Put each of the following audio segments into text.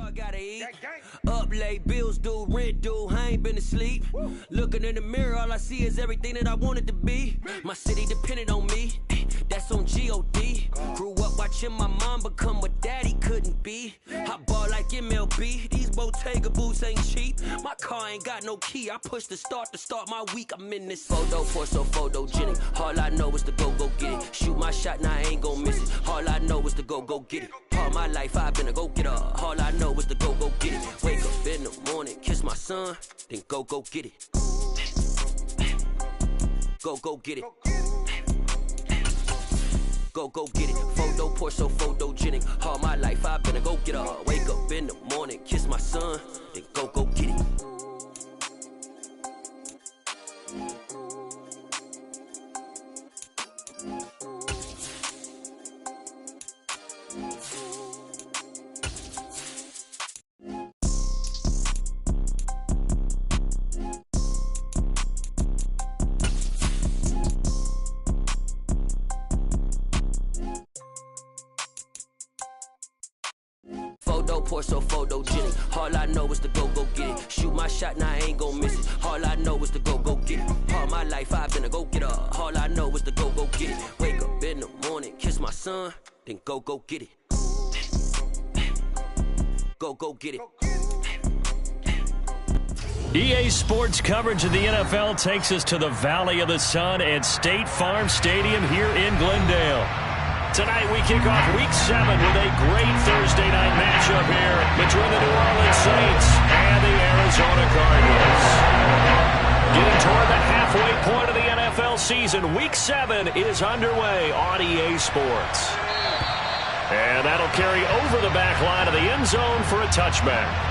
I gotta eat. Up late, bills due, rent due, I ain't been asleep. Looking in the mirror, all I see is everything that I wanted to be. My city depended on me, that's on G.O.D. Grew up watching my mom become what daddy couldn't be. I ball like MLB, these Bottega boots ain't cheap. My car ain't got no key, I push the start to start my week. I'm in this photo for so photogenic. All I know is to go get it. Shoot my shot, now I ain't gon' miss it. All I know is to go get it. All my life I've been a go-getter. All I know is to go get it. Wake up in the morning, kiss my son, then go get it. Go get it. Go get it. Photo pour so photogenic. All my life I've been a go-getter. Wake up in the morning, kiss my son, then go get it. Pour so photogenic. All I know is to go get it. Shoot my shot, now I ain't gon' miss it. All I know is to go get it. All my life I've been a go-getter. All I know is to go get it. Wake up in the morning, kiss my son, then go get it. Go get it. EA Sports coverage of the NFL takes us to the Valley of the Sun at State Farm Stadium here in Glendale. Tonight we kick off Week 7 with a great Thursday night matchup here between the New Orleans Saints and the Arizona Cardinals. Getting toward the halfway point of the NFL season, Week 7 is underway on EA Sports. And that'll carry over the back line of the end zone for a touchback.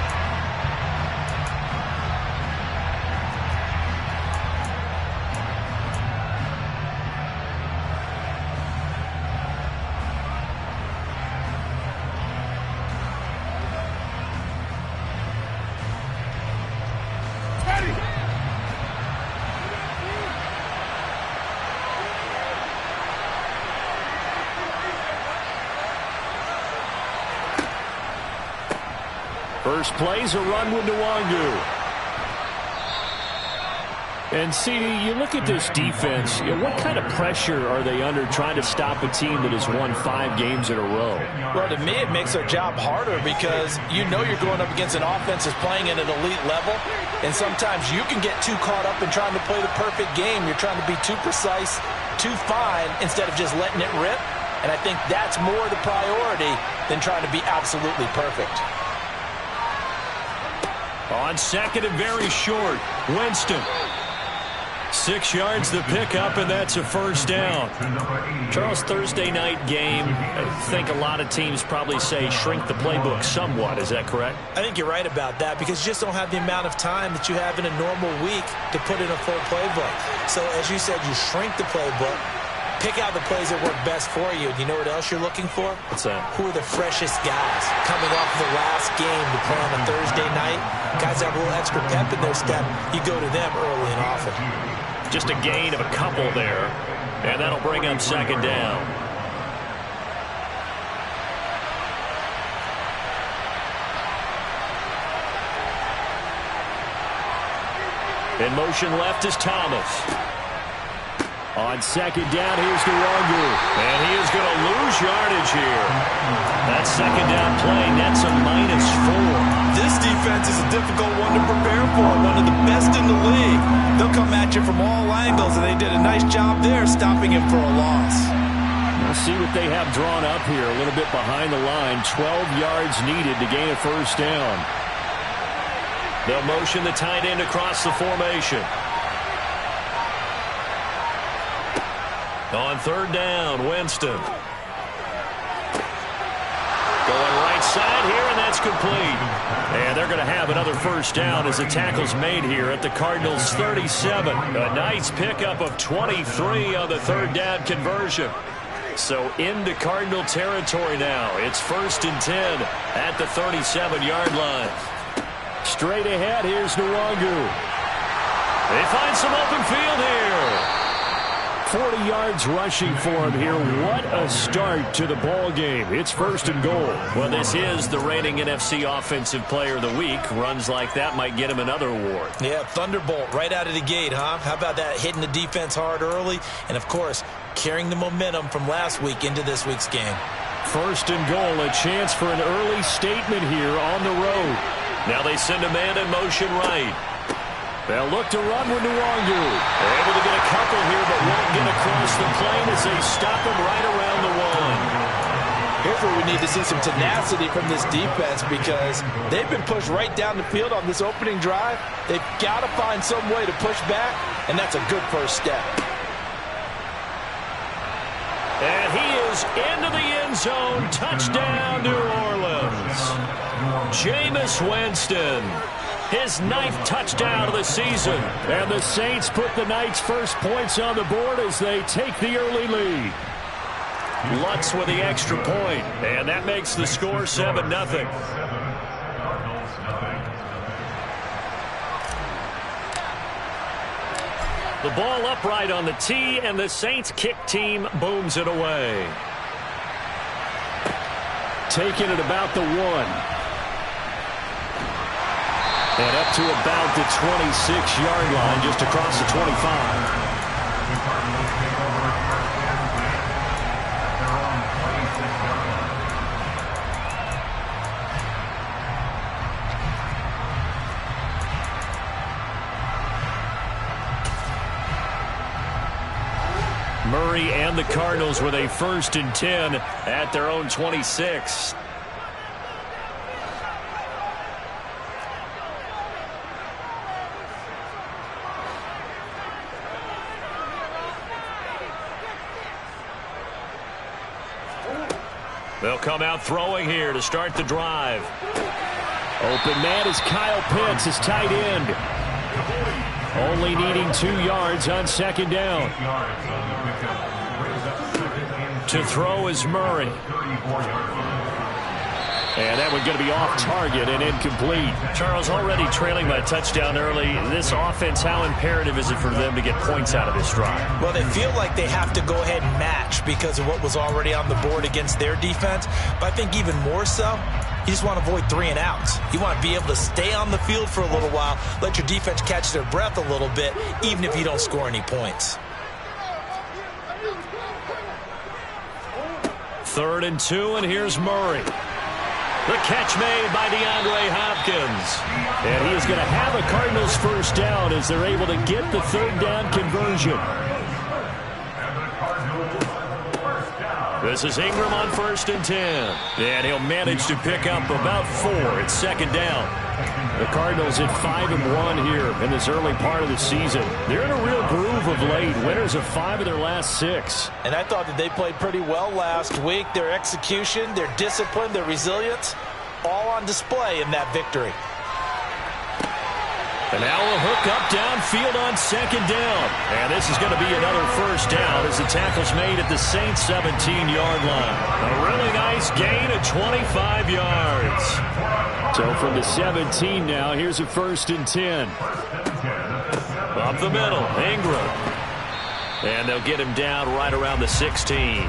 First play's a run with Nwangu. And, CD, you look at this defense, what kind of pressure are they under trying to stop a team that has won 5 games in a row? Well, to me, it makes their job harder because you know you're going up against an offense that's playing at an elite level, and sometimes you can get too caught up in trying to play the perfect game. You're trying to be too precise, too fine, instead of just letting it rip. And I think that's more the priority than trying to be absolutely perfect. On second and very short, Winston. 6 yards the pickup, and that's a first down. Charles, Thursday night game, I think a lot of teams probably say shrink the playbook somewhat. Is that correct? I think you're right about that because you just don't have the amount of time that you have in a normal week to put in a full playbook. So, as you said, you shrink the playbook. Pick out the plays that work best for you. Do you know what else you're looking for? What's that? Who are the freshest guys coming off the last game to play on a Thursday night? Guys have a little extra pep in their step. You go to them early and often. Just a gain of a couple there, and that'll bring up second down. In motion left is Thomas. On second down, here's Nwangu. And he is going to lose yardage here. That second down play nets a -4. This defense is a difficult one to prepare for. One of the best in the league. They'll come at you from all angles, and they did a nice job there stopping him for a loss. We'll see what they have drawn up here. A little bit behind the line. 12 yards needed to gain a first down. They'll motion the tight end across the formation. On third down, Winston. Going right side here, and that's complete. And they're going to have another first down as the tackle's made here at the Cardinals' 37. A nice pickup of 23 on the third down conversion. So into Cardinal territory now. It's 1st and 10 at the 37-yard line. Straight ahead, here's Nwangu. They find some open field here. 40 yards rushing for him here. What a start to the ball game. It's 1st and goal. Well, this is the reigning NFC Offensive Player of the Week. Runs like that might get him another award. Yeah, thunderbolt right out of the gate, huh? How about that, hitting the defense hard early, and, of course, carrying the momentum from last week into this week's game. 1st and goal, a chance for an early statement here on the road. Now they send a man in motion right. They'll look to run with Nwangu. They're able to get a couple here, but won't get across the plane as they stop him right around the 1. Here's where we need to see some tenacity from this defense, because they've been pushed right down the field on this opening drive. They've got to find some way to push back, and that's a good first step. And he is into the end zone. Touchdown, New Orleans. Jameis Winston, his 9th touchdown of the season. And the Saints put the Knights' first points on the board as they take the early lead. Lutz with the extra point, and that makes the score 7-0. The ball upright on the tee, and the Saints kick team booms it away. Taking it about the 1. And up to about the 26-yard line, just across the 25. Murray and the Cardinals with a 1st and 10 at their own 26. They'll come out throwing here to start the drive. Open man is Kyle Pitts, his tight end. Only needing 2 yards on 2nd down. To throw is Murray. And that one's going to be off target and incomplete. Charles, already trailing by a touchdown early. This offense, how imperative is it for them to get points out of this drive? Well, they feel like they have to go ahead and match because of what was already on the board against their defense. But I think even more so, you just want to avoid 3 and outs. You want to be able to stay on the field for a little while, let your defense catch their breath a little bit, even if you don't score any points. 3rd and 2, and here's Murray. The catch made by DeAndre Hopkins. And he is going to have a Cardinals first down as they're able to get the 3rd down conversion. This is Ingram on 1st and 10. And he'll manage to pick up about 4. It's 2nd down. The Cardinals at 5-1 here in this early part of the season. They're in a real groove of late. Winners of 5 of their last 6. And I thought that they played pretty well last week. Their execution, their discipline, their resilience, all on display in that victory. And now a hook up downfield on 2nd down. And this is going to be another first down as the tackle's made at the Saints' 17-yard line. A really nice gain of 25 yards. So from the 17 now, here's a 1st and 10. Up the middle, Ingram. And they'll get him down right around the 16.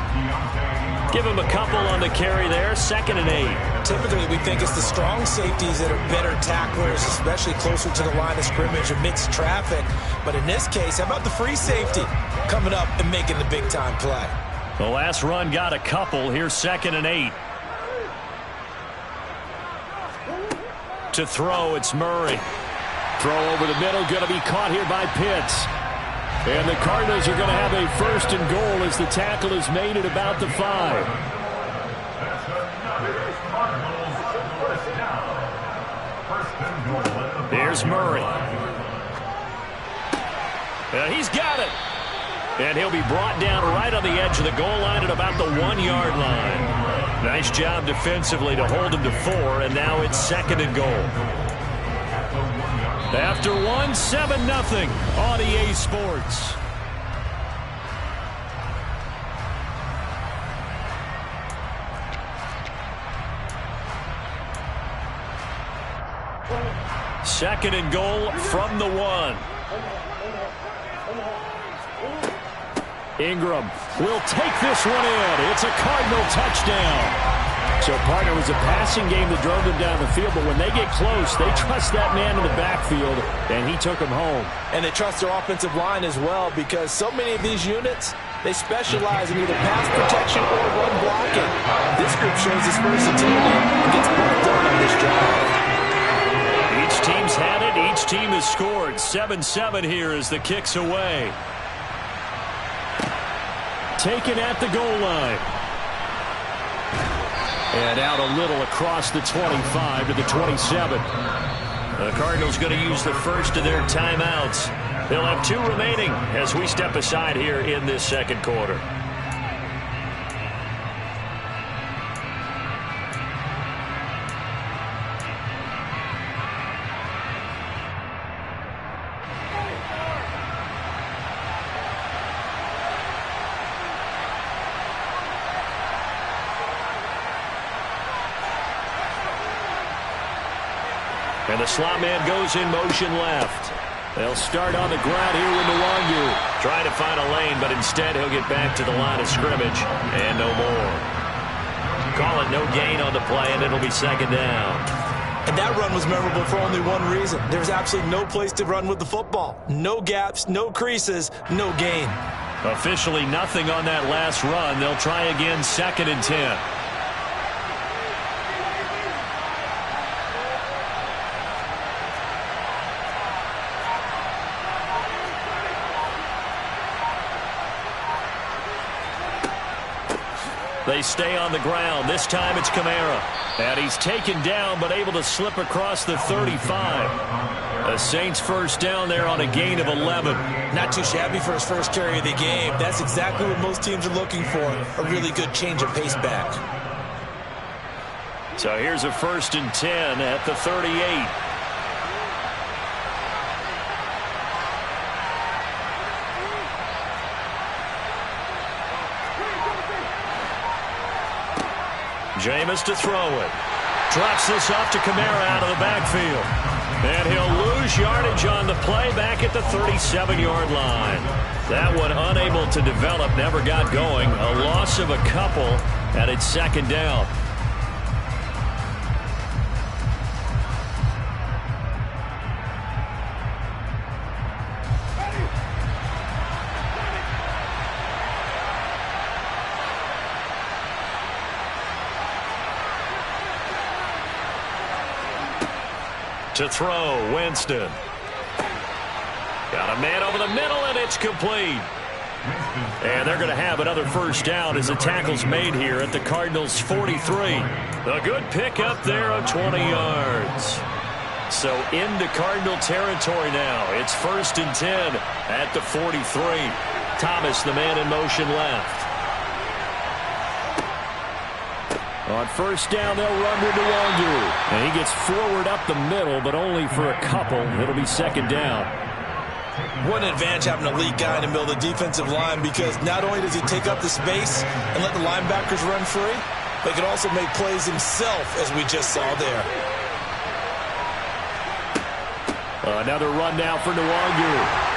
Give him a couple on the carry there, 2nd and 8. Typically, we think it's the strong safeties that are better tacklers, especially closer to the line of scrimmage amidst traffic. But in this case, how about the free safety coming up and making the big-time play? The last run got a couple. Here's 2nd and 8. To throw, it's Murray. Throw over the middle, going to be caught here by Pitts. And the Cardinals are going to have a 1st and goal as the tackle is made at about the 5. Here's Murray. He's got it. And he'll be brought down right on the edge of the goal line at about the 1-yard line. Nice job defensively to hold him to 4, and now it's 2nd and goal. After 1, 7-0 on EA Sports. Second and goal from the 1. Ingram will take this one in. It's a Cardinal touchdown. So, partner, it was a passing game that drove them down the field, but when they get close, they trust that man in the backfield, and he took them home. And they trust their offensive line as well, because so many of these units, they specialize in either pass protection or run blocking. This group shows its versatility and gets both done on this drive. Each team's had it. Each team has scored. 7-7 here as the kick's away. Taken at the goal line. And out a little across the 25 to the 27. The Cardinals going to use the first of their timeouts. They'll have 2 remaining as we step aside here in this second quarter. And the slot man goes in motion left. They'll start on the ground here with Nwangu. Trying to find a lane, but instead he'll get back to the line of scrimmage. And no more. Call it no gain on the play, and it'll be second down. And that run was memorable for only one reason. There's absolutely no place to run with the football. No gaps, no creases, no gain. Officially nothing on that last run. They'll try again, 2nd and 10. They stay on the ground. This time it's Kamara. And he's taken down but able to slip across the 35. The Saints first down there on a gain of 11. Not too shabby for his first carry of the game. That's exactly what most teams are looking for. A really good change of pace back. So here's a 1st and 10 at the 38. Jameis to throw it. Drops this off to Kamara out of the backfield. And he'll lose yardage on the play back at the 37-yard line. That one unable to develop, never got going. A loss of a couple, and it's 2nd down. To throw, Winston. Got a man over the middle, and it's complete. And they're going to have another first down as the tackle's made here at the Cardinals' 43. A good pickup there of 20 yards. So into Cardinal territory now. It's 1st and 10 at the 43. Thomas, the man in motion left. On first down, they'll run with Nwangu. And he gets forward up the middle, but only for a couple. It'll be 2nd down. What an advantage having a lead guy in the middle of the defensive line, because not only does he take up the space and let the linebackers run free, but he can also make plays himself, as we just saw there. Another run now for Nwangu.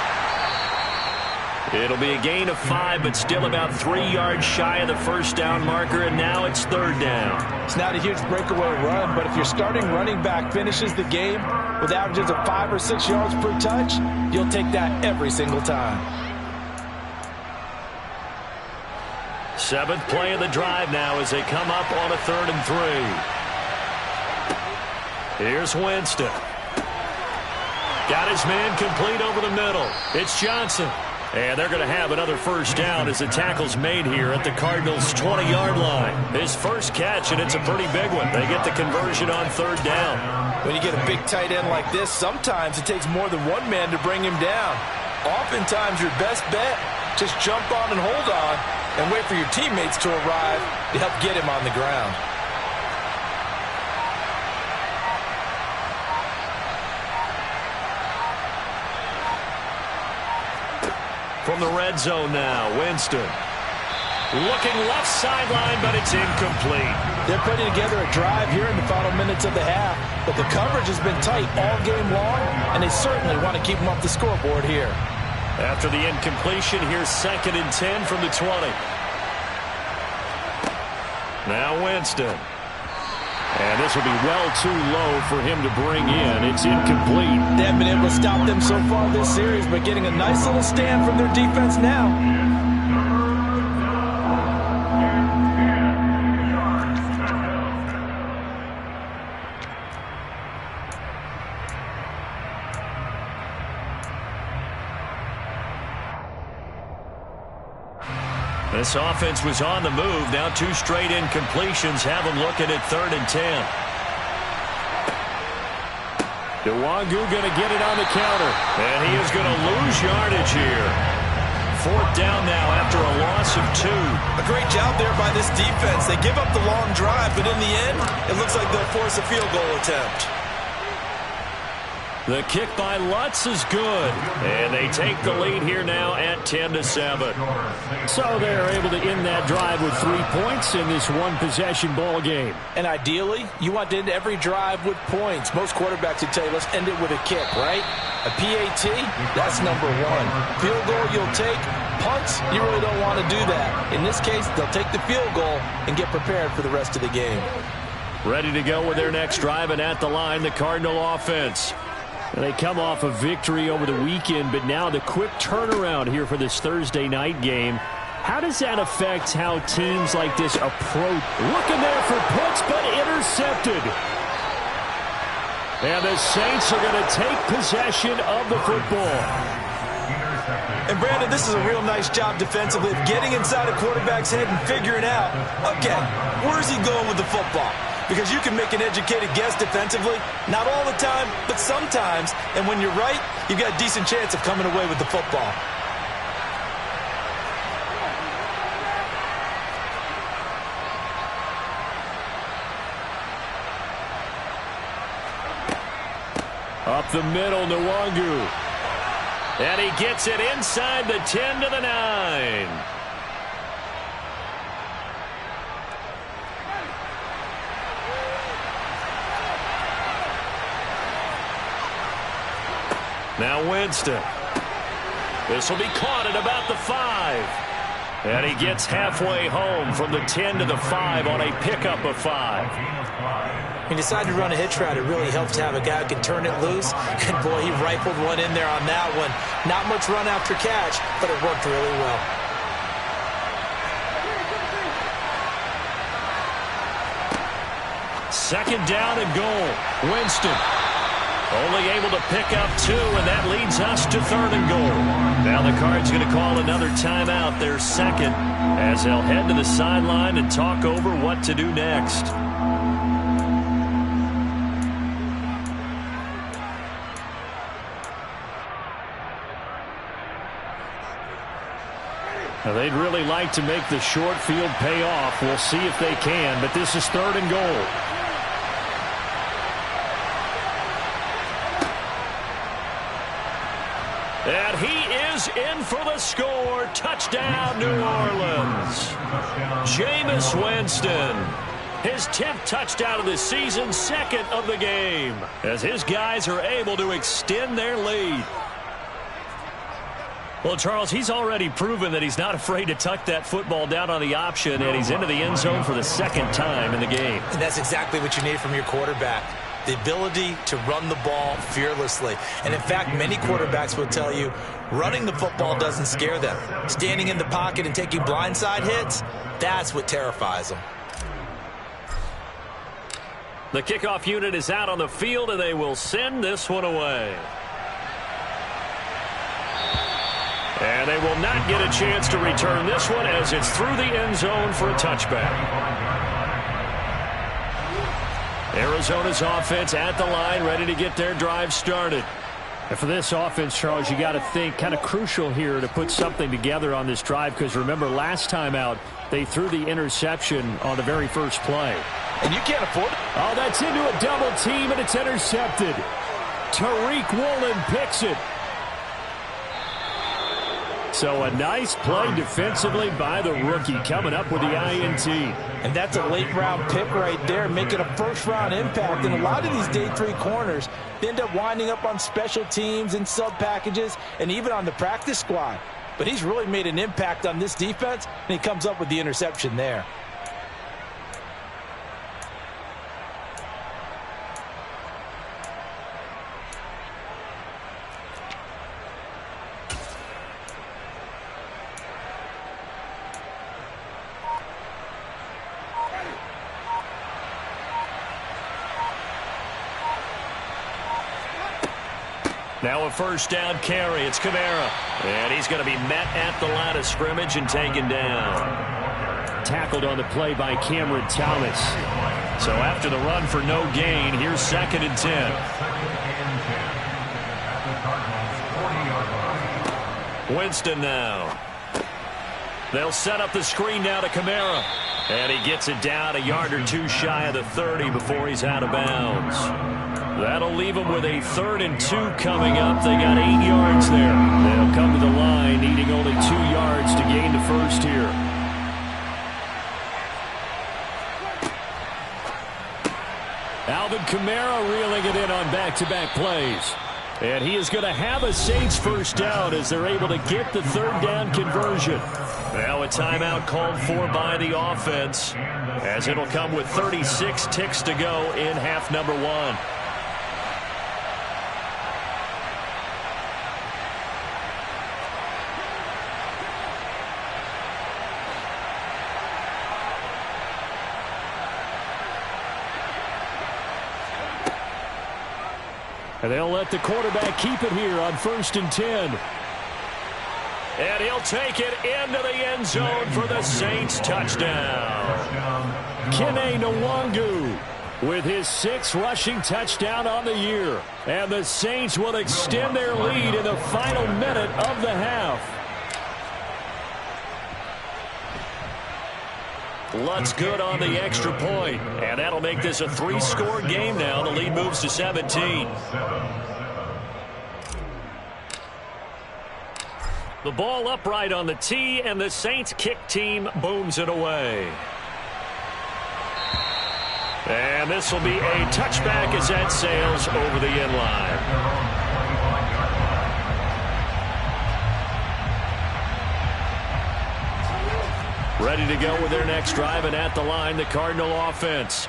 It'll be a gain of 5, but still about 3 yards shy of the first down marker, and now it's 3rd down. It's not a huge breakaway run, but if your starting running back finishes the game with averages of 5 or 6 yards per touch, you'll take that every single time. 7th play of the drive now as they come up on a 3rd and 3. Here's Winston. Got his man complete over the middle. It's Johnson. And they're going to have another first down as the tackle's made here at the Cardinals' 20-yard line. His first catch, and it's a pretty big one. They get the conversion on 3rd down. When you get a big tight end like this, sometimes it takes more than one man to bring him down. Oftentimes, your best bet, just jump on and hold on and wait for your teammates to arrive to help get him on the ground. From the red zone now, Winston. Looking left sideline, but it's incomplete. They're putting together a drive here in the final minutes of the half, but the coverage has been tight all game long, and they certainly want to keep them off the scoreboard here. After the incompletion, here's 2nd and 10 from the 20. Now Winston. And this will be well too low for him to bring in. It's incomplete. They haven't been able to stop them so far this series, but getting a nice little stand from their defense now. This offense was on the move. Now 2 straight incompletions have them looking at 3rd and 10. Nwangu going to get it on the counter. And he is going to lose yardage here. 4th down now after a loss of 2. A great job there by this defense. They give up the long drive, but in the end, it looks like they'll force a field goal attempt. The kick by Lutz is good. And they take the lead here now at 10-7. So they're able to end that drive with 3 points in this one-possession ball game. And ideally, you want to end every drive with points. Most quarterbacks would tell you, let's end it with a kick, right? A PAT, that's number 1. Field goal you'll take. Punts, you really don't want to do that. In this case, they'll take the field goal and get prepared for the rest of the game. Ready to go with their next drive, and at the line, the Cardinal offense. They come off a victory over the weekend, but now the quick turnaround here for this Thursday night game. How does that affect how teams like this approach? Looking there for puts, but intercepted. And the Saints are going to take possession of the football. And Brandon, this is a real nice job defensively of getting inside a quarterback's head and figuring out, okay, where's he going with the football? Because you can make an educated guess defensively. Not all the time, but sometimes. And when you're right, you've got a decent chance of coming away with the football. Up the middle, Nwangu. And he gets it inside the 10 to the 9. Now Winston. This will be caught at about the 5. And he gets halfway home from the 10 to the 5 on a pickup of 5. He decided to run a hitch route. It really helps to have a guy who can turn it loose. And boy, he rifled one in there on that one. Not much run after catch, but it worked really well. Second down and goal. Winston. Only able to pick up 2, and that leads us to 3rd and goal. Now the Cards going to call another timeout, their 2nd, as they'll head to the sideline and talk over what to do next. Now they'd really like to make the short field pay off. We'll see if they can, but this is 3rd and goal. And he is in for the score. Touchdown, New Orleans. Jameis Winston. His 10th touchdown of the season, 2nd of the game, as his guys are able to extend their lead. Well, Charles, he's already proven that he's not afraid to tuck that football down on the option, and he's into the end zone for the 2nd time in the game. And that's exactly what you need from your quarterback. The ability to run the ball fearlessly. And in fact, many quarterbacks will tell you running the football doesn't scare them. Standing in the pocket and taking blindside hits, that's what terrifies them. The kickoff unit is out on the field, and they will send this one away. And they will not get a chance to return this one as it's through the end zone for a touchback. Arizona's offense at the line, ready to get their drive started. And for this offense, Charles, you got to think kind of crucial here to put something together on this drive, because remember last time out they threw the interception on the very first play. And you can't afford it. Oh, that's into a double team, and it's intercepted. Tariq Woolen picks it. So a nice play defensively by the rookie, coming up with the INT. And that's a late-round pick right there, making a first-round impact. And a lot of these day 3 corners, they end up winding up on special teams and sub-packages and even on the practice squad. But he's really made an impact on this defense, and he comes up with the interception there. Now a first down carry. It's Kamara. And he's going to be met at the line of scrimmage and taken down. Tackled on the play by Cameron Thomas. So after the run for no gain, here's 2nd and 10. Winston now. They'll set up the screen now to Kamara. And he gets it down a yard or 2 shy of the 30 before he's out of bounds. That'll leave them with a 3rd and 2 coming up. They got 8 yards there. They'll come to the line needing only 2 yards to gain the first here. Alvin Kamara reeling it in on back-to-back plays. And he is going to have a Saints first down as they're able to get the 3rd down conversion. Now a timeout called for by the offense, as it'll come with 36 ticks to go in half number 1. And they'll let the quarterback keep it here on 1st and 10. And he'll take it into the end zone for the Saints touchdown. Kene Nwangu with his 6th rushing touchdown on the year. And the Saints will extend their lead in the final minute of the half. Lutz good on the extra point. And that'll make this a 3-score game now. The lead moves to 17. The ball upright on the tee, and the Saints kick team booms it away. And this will be a touchback as that sails over the end line. Ready to go with their next drive, and at the line, the Cardinal offense.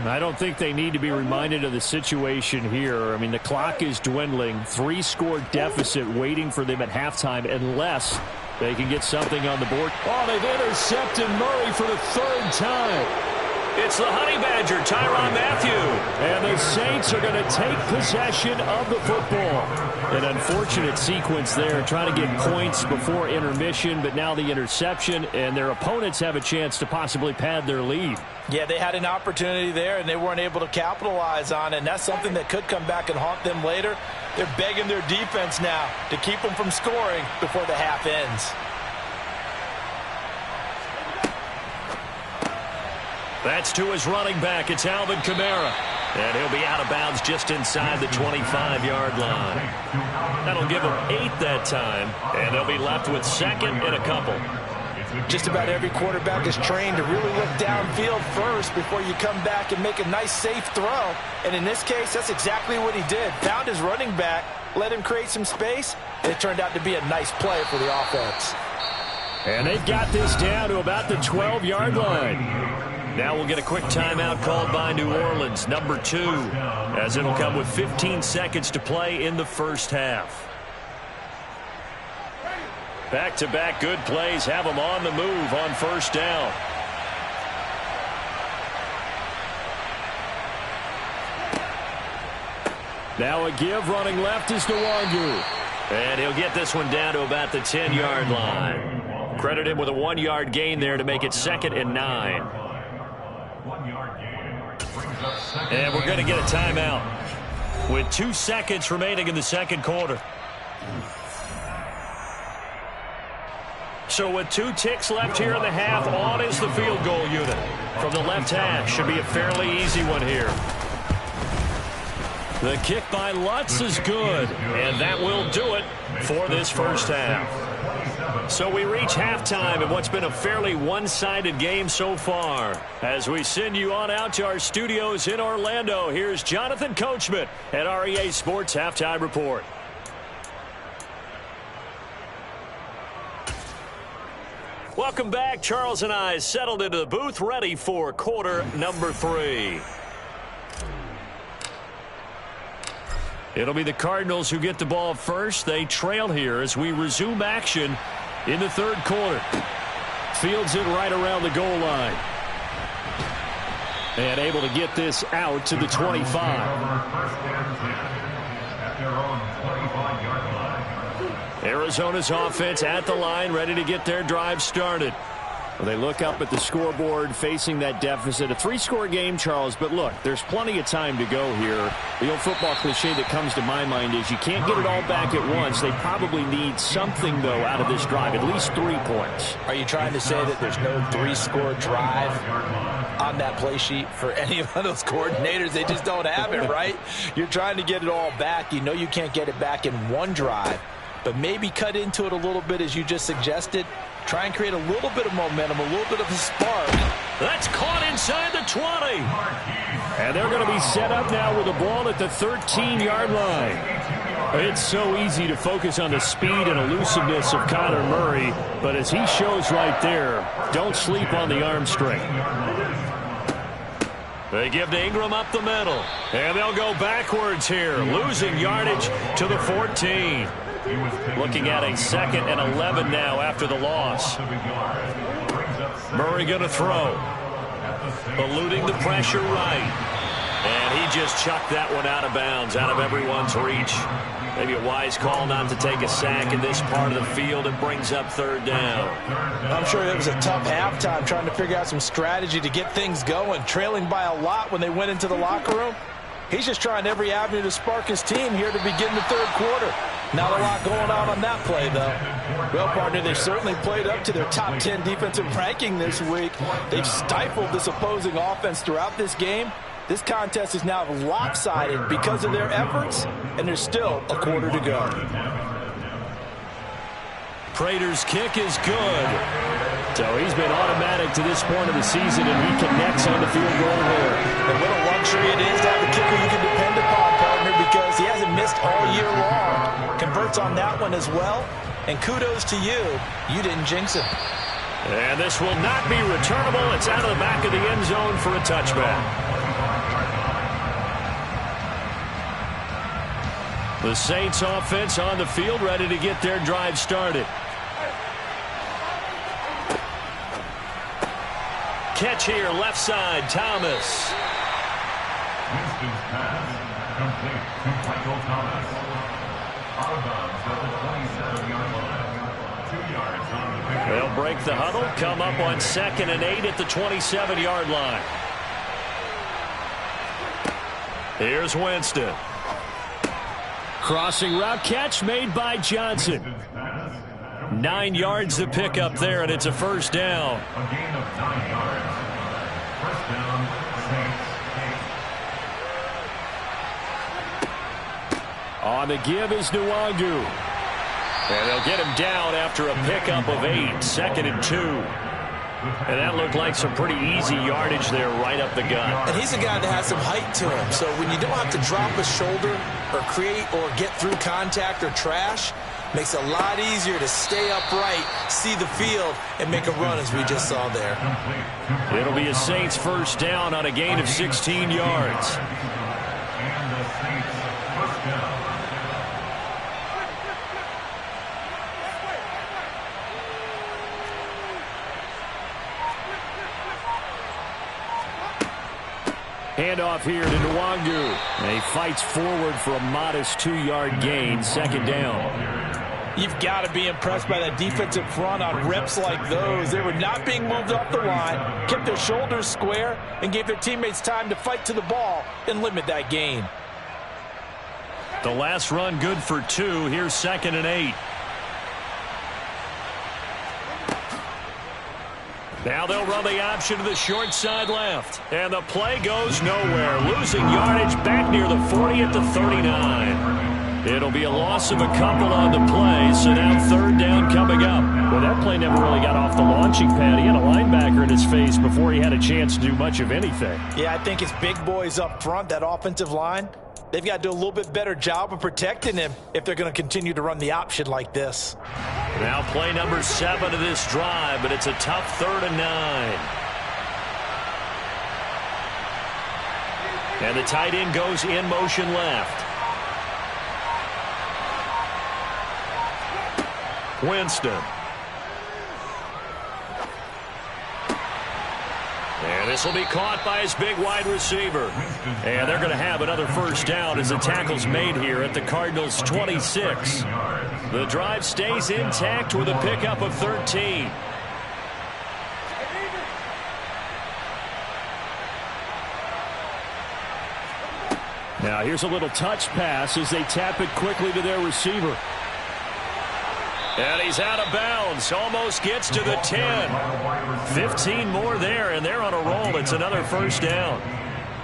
I don't think they need to be reminded of the situation here. I mean, the clock is dwindling. 3-score deficit waiting for them at halftime unless they can get something on the board. Oh, they've intercepted Murray for the 3rd time. It's the Honey Badger, Tyrann Mathieu. And the Saints are going to take possession of the football. An unfortunate sequence there, trying to get points before intermission, but now the interception, and their opponents have a chance to possibly pad their lead. Yeah, they had an opportunity there, and they weren't able to capitalize on it, and that's something that could come back and haunt them later. They're begging their defense now to keep them from scoring before the half ends. That's to his running back. It's Alvin Kamara. And he'll be out of bounds just inside the 25-yard line. That'll give them 8 that time, and they'll be left with 2nd and a couple. Just about every quarterback is trained to really look downfield first before you come back and make a nice, safe throw. And in this case, that's exactly what he did. Found his running back, let him create some space, and it turned out to be a nice play for the offense. And they've got this down to about the 12-yard line. Now we'll get a quick timeout called by New Orleans, number 2, as it'll come with 15 seconds to play in the first half. Back-to-back good plays have them on the move on 1st down. Now a give running left is Nwangu. And he'll get this one down to about the 10-yard line. Credit him with a 1-yard gain there to make it 2nd and 9. And we're going to get a timeout with 2 seconds remaining in the 2nd quarter. So with 2 ticks left here in the half, on is the field goal unit from the left hash. Should be a fairly easy one here. The kick by Lutz is good, and that will do it for this first half. So we reach halftime in what's been a fairly one-sided game so far. As we send you on out to our studios in Orlando, here's Jonathan Coachman at REA Sports Halftime Report. Welcome back. Charles and I settled into the booth, ready for quarter number 3. It'll be the Cardinals who get the ball first. They trail here as we resume action in the third quarter. Fields it right around the goal line. And able to get this out to the 25. Arizona's offense at the line, ready to get their drive started. Well, they look up at the scoreboard facing that deficit. A 3-score game, Charles, but look, there's plenty of time to go here. The old football cliche that comes to my mind is you can't get it all back at once. They probably need something, though, out of this drive, at least 3 points. Are you trying to say that there's no 3-score drive on that play sheet for any of those coordinators? They just don't have it, right? You're trying to get it all back. You know you can't get it back in one drive, but maybe cut into it a little bit as you just suggested. Try and create a little bit of momentum, a little bit of a spark. That's caught inside the 20. And they're going to be set up now with the ball at the 13-yard line. It's so easy to focus on the speed and elusiveness of Kyler Murray, but as he shows right there, don't sleep on the arm strength. They give to Ingram up the middle, and they'll go backwards here, losing yardage to the 14. Looking at a 2nd and 11 now after the loss. Murray going to throw. Eluding the pressure right. And he just chucked that one out of bounds, out of everyone's reach. Maybe a wise call not to take a sack in this part of the field. It brings up 3rd down. I'm sure it was a tough halftime trying to figure out some strategy to get things going. Trailing by a lot when they went into the locker room. He's just trying every avenue to spark his team here to begin the third quarter. Not a lot going on that play, though. Well, partner, they certainly played up to their top 10 defensive ranking this week. They've stifled this opposing offense throughout this game. This contest is now lopsided because of their efforts, and there's still a quarter to go. Prater's kick is good. So he's been automatic to this point of the season, and he connects on the field goal there. And what a luxury it is to have a kicker you can depend upon, partner, because he hasn't missed all year long. Converts on that one as well. And kudos to you. You didn't jinx him. And this will not be returnable. It's out of the back of the end zone for a touchback. The Saints offense on the field, ready to get their drive started. Catch here, left side, Thomas. Winston's pass, complete to Michael Thomas. Out of bounds at the 27-yard line. 2 yards on the pickup. They'll break the huddle, come up on 2nd and 8 at the 27-yard line. Here's Winston. Crossing route catch made by Johnson. 9 yards to pick up there, and it's a 1st down. A gain of 9 yards. 1st down, Saints. On the give is Nwangu. And they'll get him down after a pickup of 8. 2nd and 2. And that looked like some pretty easy yardage there right up the gut. And he's a guy that has some height to him. So when you don't have to drop a shoulder or create or get through contact or trash, makes it a lot easier to stay upright, see the field, and make a run as we just saw there. It'll be a Saints 1st down on a gain of 16 yards. And the Saints 1st down. Handoff here to Nwangu. And he fights forward for a modest 2-yard gain. 2nd down. You've got to be impressed by that defensive front on reps like those. They were not being moved off the line, kept their shoulders square, and gave their teammates time to fight to the ball and limit that gain. The last run good for 2. Here's 2nd and 8. Now they'll run the option to the short side left. And the play goes nowhere. Losing yardage back near the 40 at the 39. It'll be a loss of a couple on the play, so now third down coming up. Well, that play never really got off the launching pad. He had a linebacker in his face before he had a chance to do much of anything. Yeah, I think it's big boys up front, that offensive line. They've got to do a little bit better job of protecting him if they're going to continue to run the option like this. Now play number 7 of this drive, but it's a tough 3rd and 9. And the tight end goes in motion left. Winston. And this will be caught by his big wide receiver. And they're going to have another first down as the tackle's made here at the Cardinals' 26. The drive stays intact with a pickup of 13. Now here's a little touch pass as they tap it quickly to their receiver. And he's out of bounds. Almost gets to the 10. 15 more there, and they're on a roll. It's another first down.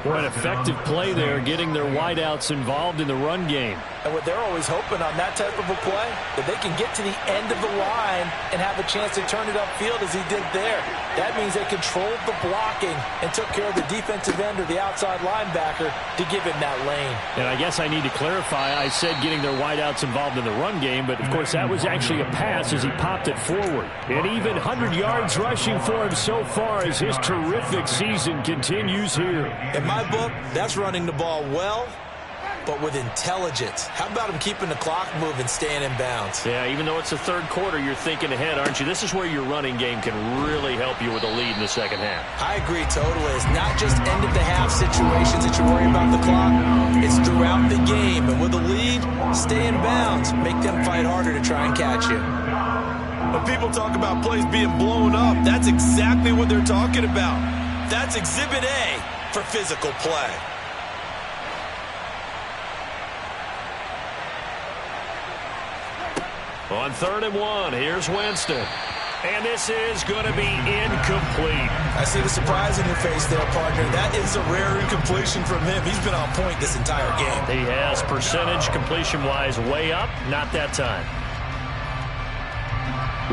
Boy, an effective play there, getting their wideouts involved in the run game. And what they're always hoping on that type of a play, that they can get to the end of the line and have a chance to turn it upfield as he did there. That means they controlled the blocking and took care of the defensive end or the outside linebacker to give him that lane. And I guess I need to clarify, I said getting their wideouts involved in the run game, but of course that was actually a pass as he popped it forward. And even 100 yards rushing for him so far as his terrific season continues here. In my book, that's running the ball well, but with intelligence. How about him keeping the clock moving, staying in bounds? Yeah, even though it's the third quarter, you're thinking ahead, aren't you? This is where your running game can really help you with a lead in the second half. I agree totally. It's not just end-of-the-half situations that you worry about the clock. It's throughout the game. And with a lead, stay in bounds. Make them fight harder to try and catch you. When people talk about plays being blown up, that's exactly what they're talking about. That's Exhibit A for physical play. On 3rd and 1, here's Winston. And this is going to be incomplete. I see the surprise in your face there, partner. That is a rare incompletion from him. He's been on point this entire game. He has percentage completion-wise way up, not that time.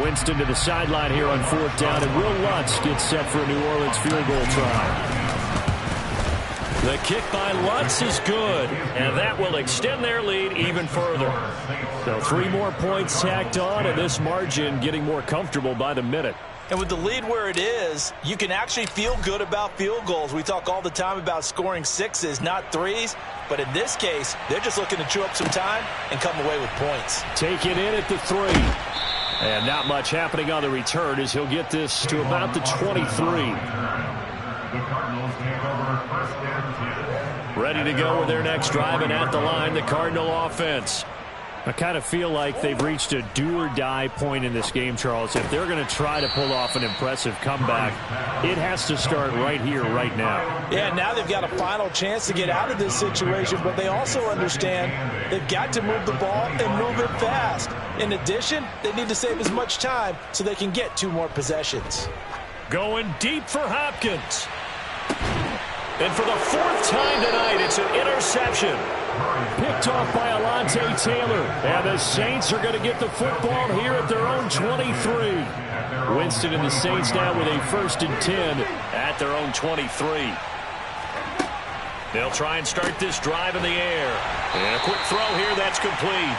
Winston to the sideline here on 4th down, and Will Lutz gets set for a New Orleans field goal try. The kick by Lutz is good, and that will extend their lead even further. So 3 more points tacked on, and this margin getting more comfortable by the minute. And with the lead where it is, you can actually feel good about field goals. We talk all the time about scoring 6s, not 3s. But in this case, they're just looking to chew up some time and come away with points. Take it in at the 3. And not much happening on the return as he'll get this to about the 23. Ready to go with their next drive, and at the line, the Cardinal offense. I kind of feel like they've reached a do-or-die point in this game, Charles. If they're going to try to pull off an impressive comeback, it has to start right here, right now. Yeah, now they've got a final chance to get out of this situation, but they also understand they've got to move the ball and move it fast. In addition, they need to save as much time so they can get 2 more possessions. Going deep for Hopkins. And for the 4th time tonight, it's an interception. Picked off by Alontae Taylor. And the Saints are going to get the football here at their own 23. Winston and the Saints now with a 1st and 10 at their own 23. They'll try and start this drive in the air. And a quick throw here, that's complete.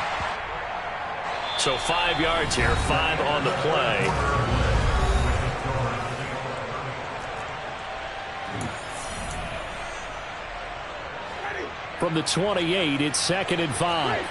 So 5 yards here, 5 on the play. From the 28, it's 2nd and 5.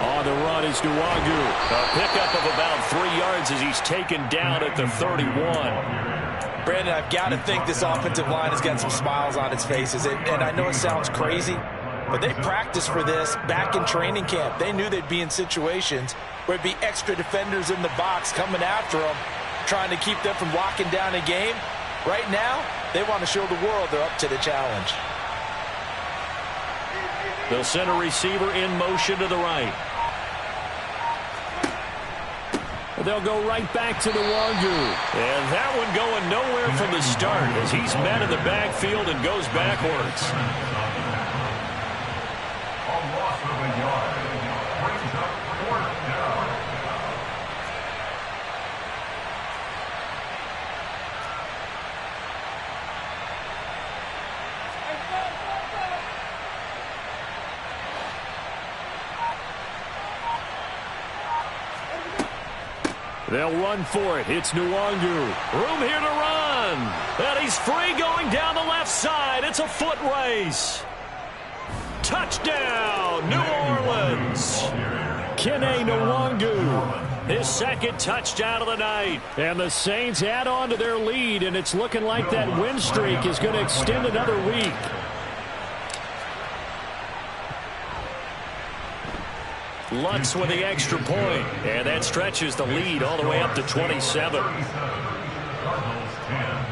On the run is Nwogu. A pickup of about 3 yards as he's taken down at the 31. Brandon, I've got to think this offensive line has got some smiles on its faces. And I know it sounds crazy, but they practiced for this back in training camp. They knew they'd be in situations where it'd be extra defenders in the box coming after them, trying to keep them from locking down a game. Right now, they want to show the world they're up to the challenge. They'll send a receiver in motion to the right. they'll go right back to Nwangu. And that one going nowhere from the start as he's met in the backfield and goes backwards. A loss of a yard. Brings up 4th down. They'll run for it. It's Nwangu. Room here to run. And he's free going down the left side. It's a foot race. Touchdown, New Orleans. Kene Nwangu. His second touchdown of the night. And the Saints add on to their lead, and it's looking like that win streak is going to extend another week. Lutz with the extra point. And that stretches the lead all the way up to 27. Cardinals 10.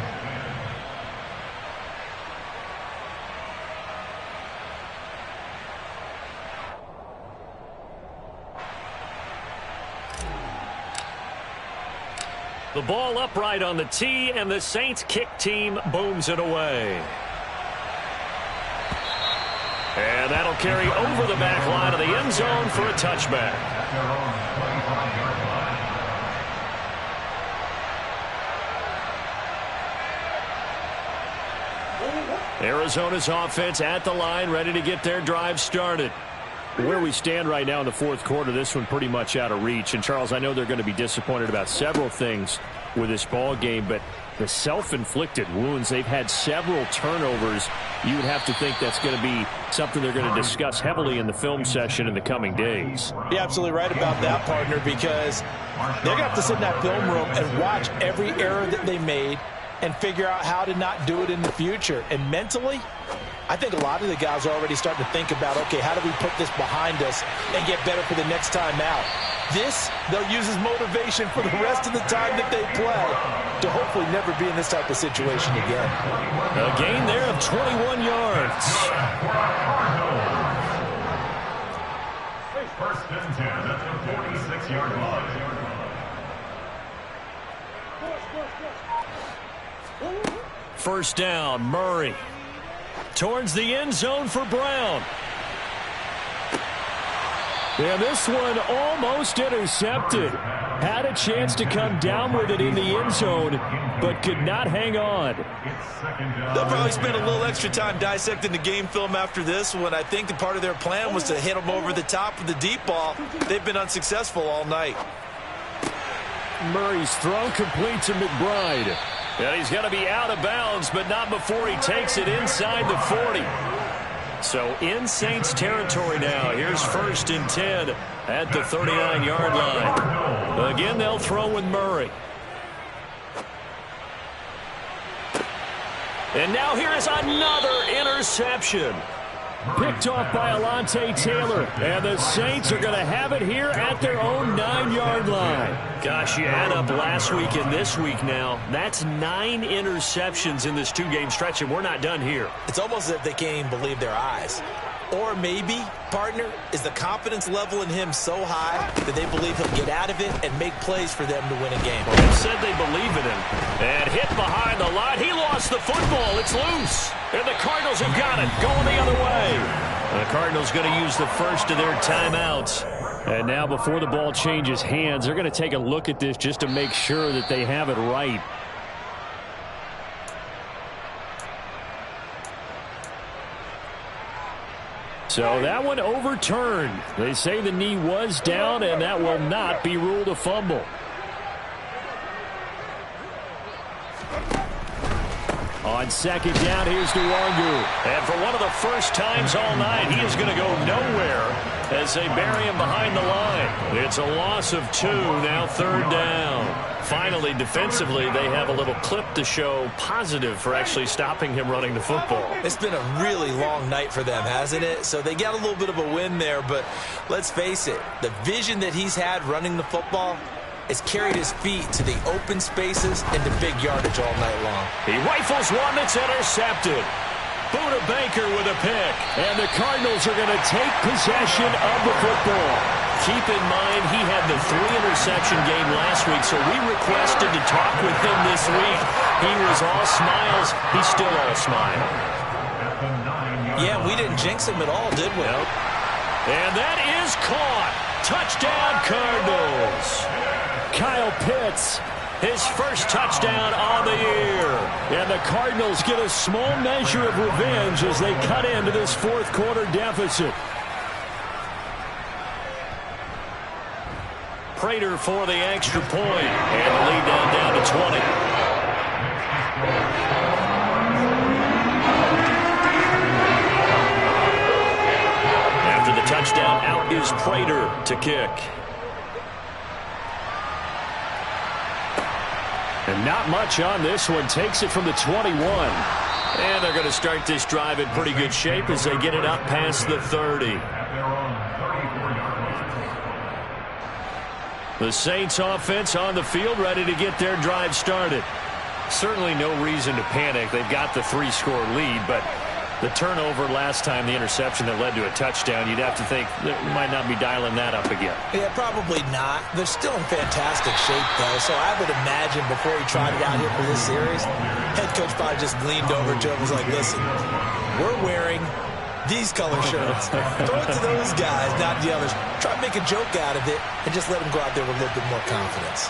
The ball upright on the tee, and the Saints kick team booms it away. And that'll carry over the back line of the end zone for a touchback. Arizona's offense at the line, ready to get their drive started. Where we stand right now in the fourth quarter, this one pretty much out of reach. And, Charles, I know they're going to be disappointed about several things with this ball game, but the self-inflicted wounds, they've had several turnovers. You would have to think that's going to be something they're going to discuss heavily in the film session in the coming days. You're absolutely right about that, partner, because they're going to have to sit in that film room and watch every error that they made and figure out how to not do it in the future. And mentally, I think a lot of the guys are already starting to think about, okay, how do we put this behind us and get better for the next time out? This, they'll use as motivation for the rest of the time that they play to hopefully never be in this type of situation again. A gain there of 21 yards. First and 10 at the 46-yard line. First down, Murray. Towards the end zone for Brown. And this one almost intercepted. Had a chance to come down with it in the end zone, but could not hang on. They'll probably spend a little extra time dissecting the game film after this one. I think the part of their plan was to hit them over the top of the deep ball. They've been unsuccessful all night. Murray's throw complete to McBride. And he's going to be out of bounds, but not before he takes it inside the 40. So in Saints territory now. Here's first and 10 at the 39-yard line. Again, they'll throw with Murray. And now here is another interception. Picked off by Alontae Taylor. And the Saints are going to have it here at their own 9-yard line. Gosh, you add up last week and this week now. That's 9 interceptions in this 2-game stretch, and we're not done here. It's almost as if they can't even believe their eyes. Or maybe, partner, is the confidence level in him so high that they believe he'll get out of it and make plays for them to win a game. Well, they said they believe in him. And hit behind the line. He lost the football. It's loose. And the Cardinals have got it. Going the other way. The Cardinals going to use the first of their timeouts. And now before the ball changes hands, they're going to take a look at this just to make sure that they have it right. So that one overturned. They say the knee was down, and that will not be ruled a fumble. On second down, here's Nwangu. And for one of the first times all night, he is going to go nowhere as they bury him behind the line. It's a loss of 2, now third down. Finally, defensively, they have a little clip to show positive for actually stopping him running the football. It's been a really long night for them, hasn't it? So they got a little bit of a win there, but let's face it, the vision that he's had running the football has carried his feet to the open spaces and the big yardage all night long. He rifles one that's intercepted. Buda Baker with a pick. And the Cardinals are going to take possession of the football. Keep in mind he had the 3-interception game last week, so we requested to talk with him this week. He was all smiles. He's still all smile. Yeah, we didn't jinx him at all, did we? Nope. And that is caught. Touchdown, Cardinals. Kyle Pitts, his first touchdown on the year. And the Cardinals get a small measure of revenge as they cut into this fourth-quarter deficit. Prater for the extra point, and the lead down to 20. After the touchdown, out is Prater to kick. And not much on this one. Takes it from the 21. And they're going to start this drive in pretty good shape as they get it up past the 30. The Saints offense on the field, ready to get their drive started. Certainly no reason to panic. They've got the 3-score lead, but the turnover last time, the interception that led to a touchdown, you'd have to think they might not be dialing that up again. Yeah, probably not. They're still in fantastic shape, though, so I would imagine before he tried it out here for this series, head coach probably just leaned over to him and was like, listen, we're wearing these color shirts. Throw it to those guys, not the others. Try to make a joke out of it and just let them go out there with a little bit more confidence.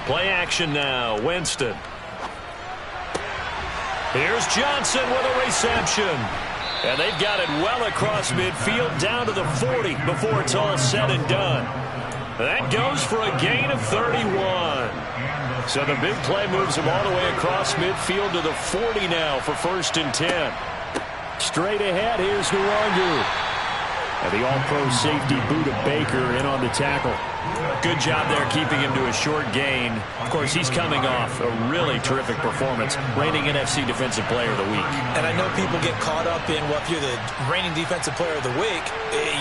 Play action now. Winston. Here's Johnson with a reception. And they've got it well across midfield down to the 40 before it's all said and done. That goes for a gain of 31. So the big play moves him all the way across midfield to the 40 now for 1st and 10. Straight ahead, here's Nwangu. And the all-pro safety Buda Baker in on the tackle. Good job there keeping him to a short gain. Of course, he's coming off a really terrific performance, reigning NFC Defensive Player of the Week. And I know people get caught up in, well, if you're the reigning Defensive Player of the Week,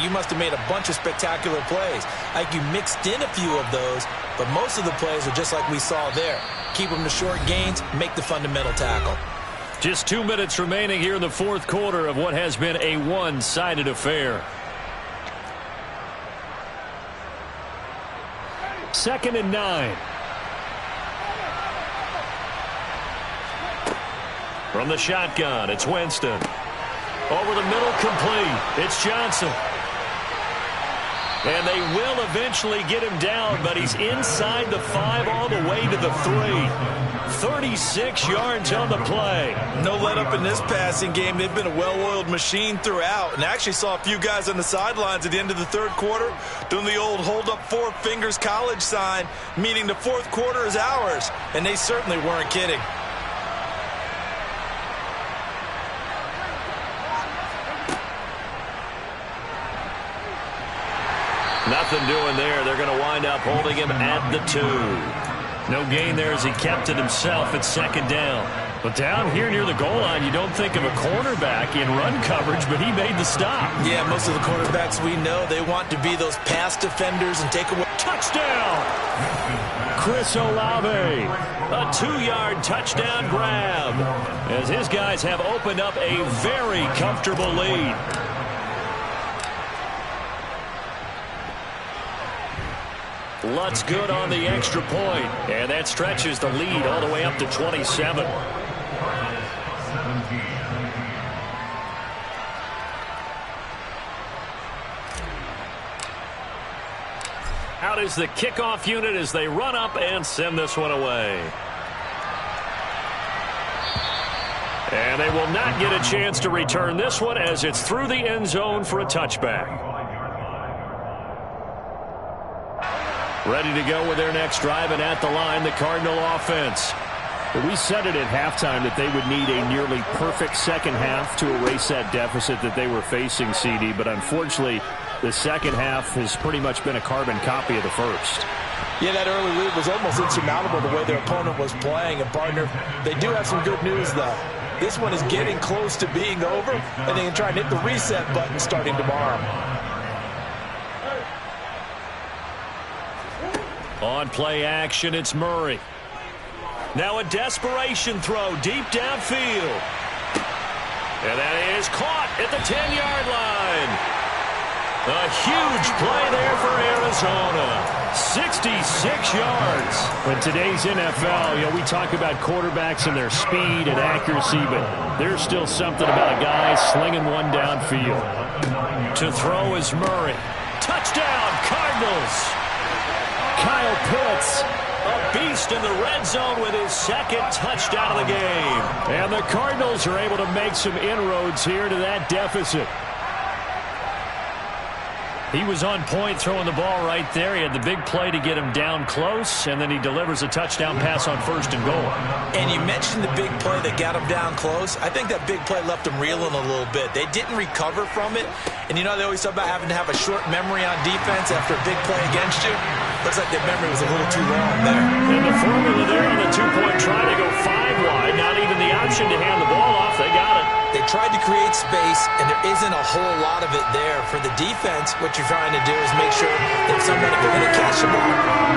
you must have made a bunch of spectacular plays. Like you mixed in a few of those, but most of the plays are just like we saw there. Keep them to short gains, make the fundamental tackle. Just 2 minutes remaining here in the fourth quarter of what has been a one-sided affair. 2nd and 9. From the shotgun, it's Winston. Over the middle, complete. It's Johnson. And they will eventually get him down, but he's inside the 5 all the way to the 3. 36 yards on the play. No let up in this passing game. They've been a well-oiled machine throughout. And I actually saw a few guys on the sidelines at the end of the third quarter doing the old hold up 4 fingers college sign, meaning the fourth quarter is ours. And they certainly weren't kidding. Nothing doing there. They're going to wind up holding him at the 2. No gain there as he kept it himself at 2nd down. But down here near the goal line, you don't think of a cornerback in run coverage, but he made the stop. Yeah, most of the quarterbacks we know, they want to be those pass defenders and take away. Touchdown! Chris Olave. A 2-yard touchdown grab as his guys have opened up a very comfortable lead. Lutz good on the extra point, and that stretches the lead all the way up to 27. Out is the kickoff unit as they run up and send this one away. And they will not get a chance to return this one as it's through the end zone for a touchback. Ready to go with their next drive, and at the line, the Cardinal offense. We said it at halftime that they would need a nearly perfect second half to erase that deficit that they were facing, CD, but unfortunately, the second half has pretty much been a carbon copy of the first. Yeah, that early lead was almost insurmountable the way their opponent was playing. And, partner, they do have some good news, though. This one is getting close to being over, and they can try and hit the reset button starting tomorrow. On play action, it's Murray. Now a desperation throw deep downfield. And that is caught at the 10-yard line. A huge play there for Arizona. 66 yards. In today's NFL, we talk about quarterbacks and their speed and accuracy, but there's still something about a guy slinging one downfield. To throw is Murray. Touchdown, Cardinals. Kyle Pitts, a beast in the red zone with his second touchdown of the game. And the Cardinals are able to make some inroads here to that deficit. He was on point throwing the ball right there. He had the big play to get him down close, and then he delivers a touchdown pass on 1st and goal. And you mentioned the big play that got him down close. I think that big play left him reeling a little bit. They didn't recover from it. And they always talk about having to have a short memory on defense after a big play against you. Looks like their memory was a little too long there. And the formula there on the two-point try to go 5 wide. Not even the option to hand the ball off. They got it. They tried to create space, and there isn't a whole lot of it there. For the defense, what you're trying to do is make sure that somebody, if they're going to catch the ball,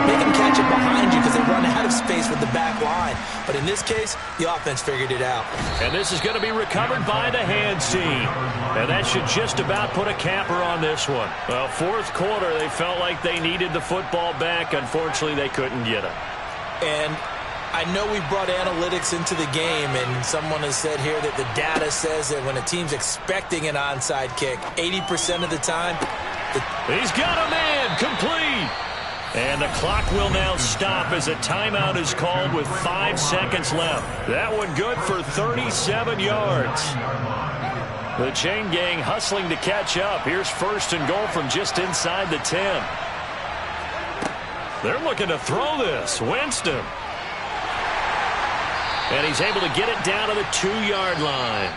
make them catch it behind you because they run out of space with the back line. But in this case, the offense figured it out. And this is going to be recovered by the hands team. And that should just about put a capper on this one. Well, 4th quarter, they felt like they needed the football back. Unfortunately, they couldn't get it. And I know we brought analytics into the game, and someone has said here that the data says that when a team's expecting an onside kick, 80% of the time, he's got a man complete. And the clock will now stop as a timeout is called with 5 seconds left. That one good for 37 yards. The chain gang hustling to catch up. Here's 1st and goal from just inside the 10. They're looking to throw this. Winston. And he's able to get it down to the 2-yard line.